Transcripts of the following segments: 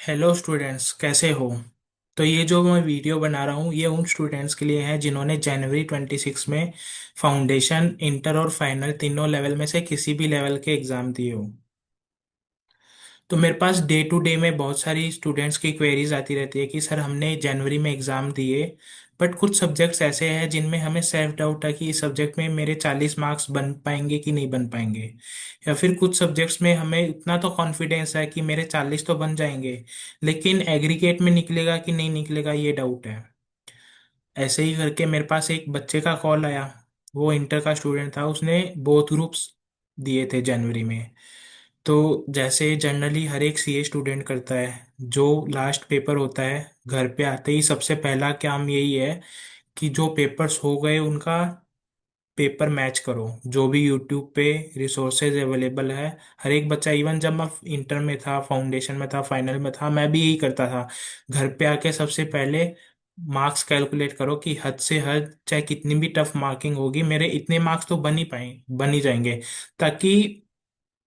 Hello students, कैसे हो? तो ये जो मैं वीडियो बना रहा हूँ ये उन स्टूडेंट्स के लिए है जिन्होंने जनवरी 26 में फाउंडेशन, इंटर और फाइनल तीनों लेवल में से किसी भी लेवल के एग्ज़ाम दिए हो। तो मेरे पास डे टू डे में बहुत सारी स्टूडेंट्स की क्वेरीज आती रहती है कि सर हमने जनवरी में एग्ज़ाम दिए, बट कुछ सब्जेक्ट्स ऐसे हैं जिनमें हमें सेल्फ डाउट है कि इस सब्जेक्ट में मेरे 40 मार्क्स बन पाएंगे कि नहीं बन पाएंगे। या फिर कुछ सब्जेक्ट्स में हमें इतना तो कॉन्फिडेंस है कि मेरे 40 तो बन जाएंगे, लेकिन एग्रीगेट में निकलेगा कि नहीं निकलेगा ये डाउट है। ऐसे ही करके मेरे पास एक बच्चे का कॉल आया। वो इंटर का स्टूडेंट था, उसने बोथ ग्रुप्स दिए थे जनवरी में। तो जैसे जनरली हर एक सीए स्टूडेंट करता है, जो लास्ट पेपर होता है घर पे आते ही सबसे पहला काम यही है कि जो पेपर्स हो गए उनका पेपर मैच करो। जो भी यूट्यूब पे रिसोर्सेज अवेलेबल है, हर एक बच्चा, इवन जब मैं इंटर में था, फाउंडेशन में था, फाइनल में था, मैं भी यही करता था। घर पे आके सबसे पहले मार्क्स कैलकुलेट करो कि हद से हद चाहे कितनी भी टफ मार्किंग होगी, मेरे इतने मार्क्स तो बन ही जाएंगे, ताकि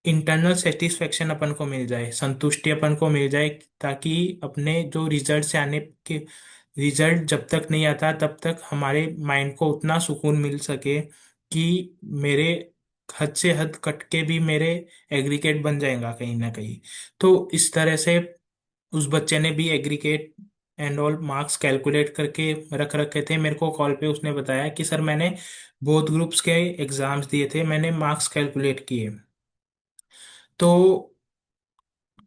इंटरनल सेटिस्फेक्शन अपन को मिल जाए, संतुष्टि अपन को मिल जाए। ताकि अपने जो रिजल्ट से आने के रिजल्ट जब तक नहीं आता तब तक हमारे माइंड को उतना सुकून मिल सके कि मेरे हद से हद कट के भी मेरे एग्रीगेट बन जाएगा कहीं ना कहीं। तो इस तरह से उस बच्चे ने भी aggregate and all marks calculate करके रख रखे थे। मेरे को कॉल पे उसने बताया कि सर मैंने बोथ ग्रुप्स के एग्जाम्स दिए थे, मैंने मार्क्स कैलकुलेट किए। तो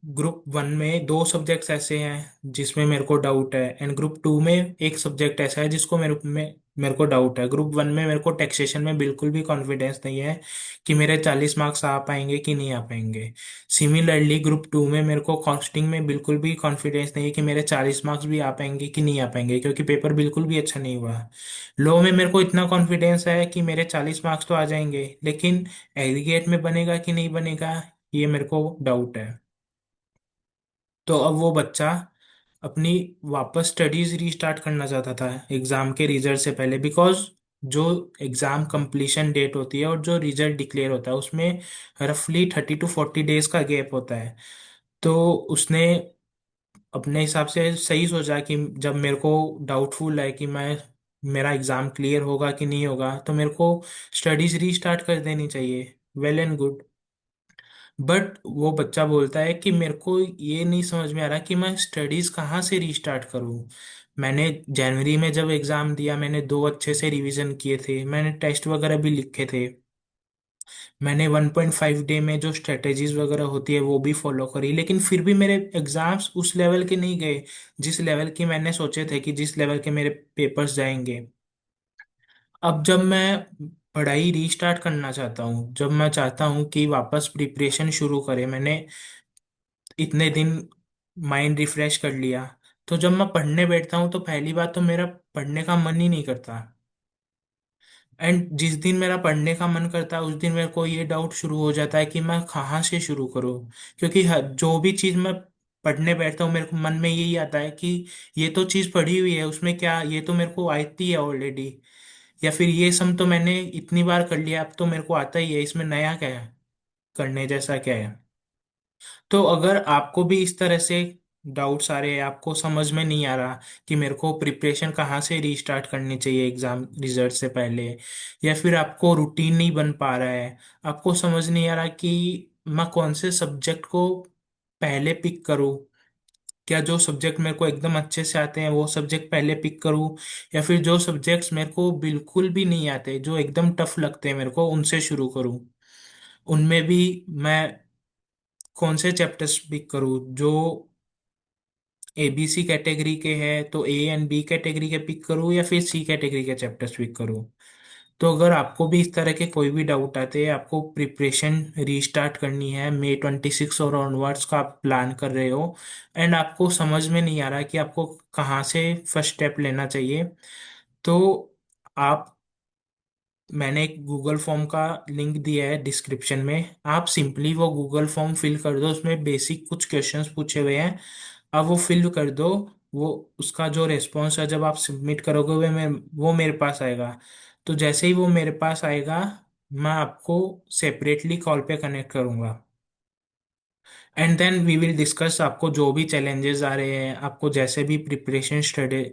ग्रुप 1 में दो सब्जेक्ट्स ऐसे हैं जिसमें मेरे को डाउट है, एंड ग्रुप 2 में एक सब्जेक्ट ऐसा है जिसको मेरे को डाउट है। ग्रुप 1 में मेरे को टैक्सेशन में बिल्कुल भी कॉन्फिडेंस नहीं है कि मेरे 40 मार्क्स आ पाएंगे कि नहीं आ पाएंगे। सिमिलरली ग्रुप 2 में मेरे को कॉस्टिंग में बिल्कुल भी कॉन्फिडेंस नहीं है कि मेरे 40 मार्क्स भी आ पाएंगे कि नहीं आ पाएंगे, क्योंकि पेपर बिल्कुल भी अच्छा नहीं हुआ। लॉ में मेरे को इतना कॉन्फिडेंस है कि मेरे 40 मार्क्स तो आ जाएंगे, लेकिन एग्रीगेट में बनेगा कि नहीं बनेगा ये मेरे को डाउट है। तो अब वो बच्चा अपनी वापस स्टडीज रीस्टार्ट करना चाहता था एग्जाम के रिजल्ट से पहले, बिकॉज जो एग्जाम कंप्लीशन डेट होती है और जो रिजल्ट डिक्लेयर होता है उसमें रफली 30 to 40 डेज का गैप होता है। तो उसने अपने हिसाब से सही सोचा कि जब मेरे को डाउटफुल है कि मैं मेरा एग्जाम क्लियर होगा कि नहीं होगा, तो मेरे को स्टडीज रीस्टार्ट कर देनी चाहिए। Well and good. बट वो बच्चा बोलता है कि मेरे को ये नहीं समझ में आ रहा कि मैं स्टडीज कहाँ से रीस्टार्ट करूँ। मैंने जनवरी में जब एग्जाम दिया, मैंने दो अच्छे से रिवीजन किए थे, मैंने टेस्ट वगैरह भी लिखे थे, मैंने 1.5 डे में जो स्ट्रेटेजीज वगैरह होती है वो भी फॉलो करी, लेकिन फिर भी मेरे एग्जाम्स उस लेवल के नहीं गए जिस लेवल की मैंने सोचे थे कि जिस लेवल के मेरे पेपर्स जाएंगे। अब जब मैं पढ़ाई रीस्टार्ट करना चाहता हूँ, जब मैं चाहता हूँ कि वापस प्रिपरेशन शुरू करें, मैंने इतने दिन माइंड रिफ्रेश कर लिया, तो जब मैं पढ़ने बैठता हूँ तो पहली बात तो मेरा पढ़ने का मन ही नहीं करता। एंड जिस दिन मेरा पढ़ने का मन करता है उस दिन मेरे को ये डाउट शुरू हो जाता है कि मैं कहाँ से शुरू करूँ। क्योंकि जो भी चीज़ मैं पढ़ने बैठता हूँ मेरे को मन में यही आता है कि ये तो चीज़ पढ़ी हुई है, उसमें क्या, ये तो मेरे को आती है ऑलरेडी। या फिर ये सम तो मैंने इतनी बार कर लिया, अब तो मेरे को आता ही है, इसमें नया क्या है, करने जैसा क्या है। तो अगर आपको भी इस तरह से डाउट्स आ रहे हैं, आपको समझ में नहीं आ रहा कि मेरे को प्रिपरेशन कहाँ से रीस्टार्ट करनी चाहिए एग्जाम रिजल्ट से पहले, या फिर आपको रूटीन नहीं बन पा रहा है, आपको समझ नहीं आ रहा कि मैं कौन से सब्जेक्ट को पहले पिक करूँ, क्या जो सब्जेक्ट मेरे को एकदम अच्छे से आते हैं वो सब्जेक्ट पहले पिक करूँ, या फिर जो सब्जेक्ट्स मेरे को बिल्कुल भी नहीं आते, जो एकदम टफ लगते हैं मेरे को, उनसे शुरू करूँ। उनमें भी मैं कौन से चैप्टर्स पिक करूँ, जो एबीसी कैटेगरी के हैं तो ए एंड बी कैटेगरी के पिक करूँ या फिर सी कैटेगरी के चैप्टर्स पिक करूँ। तो अगर आपको भी इस तरह के कोई भी डाउट आते हैं, आपको प्रिपरेशन रीस्टार्ट करनी है, May 26 और ऑनवर्ड्स का आप प्लान कर रहे हो, एंड आपको समझ में नहीं आ रहा कि आपको कहाँ से फर्स्ट स्टेप लेना चाहिए, तो आप मैंने एक गूगल फॉर्म का लिंक दिया है डिस्क्रिप्शन में, आप सिंपली वो गूगल फॉर्म फिल कर दो, उसमें बेसिक कुछ क्वेश्चंस पूछे हुए हैं, आप वो फिल कर दो। वो उसका जो रिस्पॉन्स है जब आप सबमिट करोगे वो मेरे पास आएगा। तो जैसे ही वो मेरे पास आएगा मैं आपको सेपरेटली कॉल पे कनेक्ट करूंगा। And then we will discuss आपको जो भी चैलेंजेस आ रहे हैं, आपको जैसे भी प्रिपरेशन स्टडी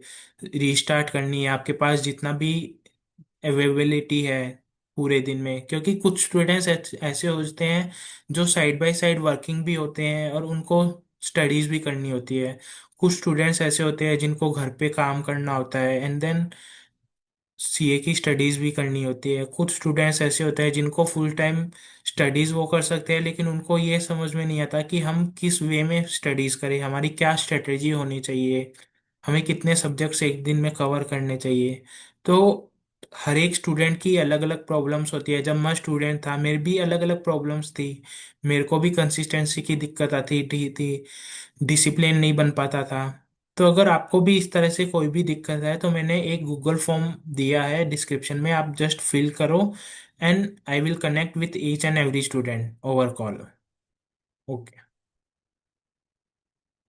रीस्टार्ट करनी है, आपके पास जितना भी अवेलेबिलिटी है पूरे दिन में, क्योंकि कुछ स्टूडेंट्स ऐसे होते हैं जो साइड बाय साइड वर्किंग भी होते हैं और उनको स्टडीज भी करनी होती है। कुछ स्टूडेंट्स ऐसे होते हैं जिनको घर पे काम करना होता है एंड देन सीए की स्टडीज भी करनी होती है। कुछ स्टूडेंट्स ऐसे होते हैं जिनको फुल टाइम स्टडीज वो कर सकते हैं, लेकिन उनको ये समझ में नहीं आता कि हम किस वे में स्टडीज करें, हमारी क्या स्ट्रेटेजी होनी चाहिए, हमें कितने सब्जेक्ट्स एक दिन में कवर करने चाहिए। तो हर एक स्टूडेंट की अलग अलग प्रॉब्लम्स होती है। जब मैं स्टूडेंट था मेरी भी अलग अलग प्रॉब्लम्स थी, मेरे को भी कंसिस्टेंसी की दिक्कत आती थी, डिसिप्लिन नहीं बन पाता था। तो अगर आपको भी इस तरह से कोई भी दिक्कत है तो मैंने एक गूगल फॉर्म दिया है डिस्क्रिप्शन में, आप जस्ट फिल करो and I will connect with each and every student over call. Okay.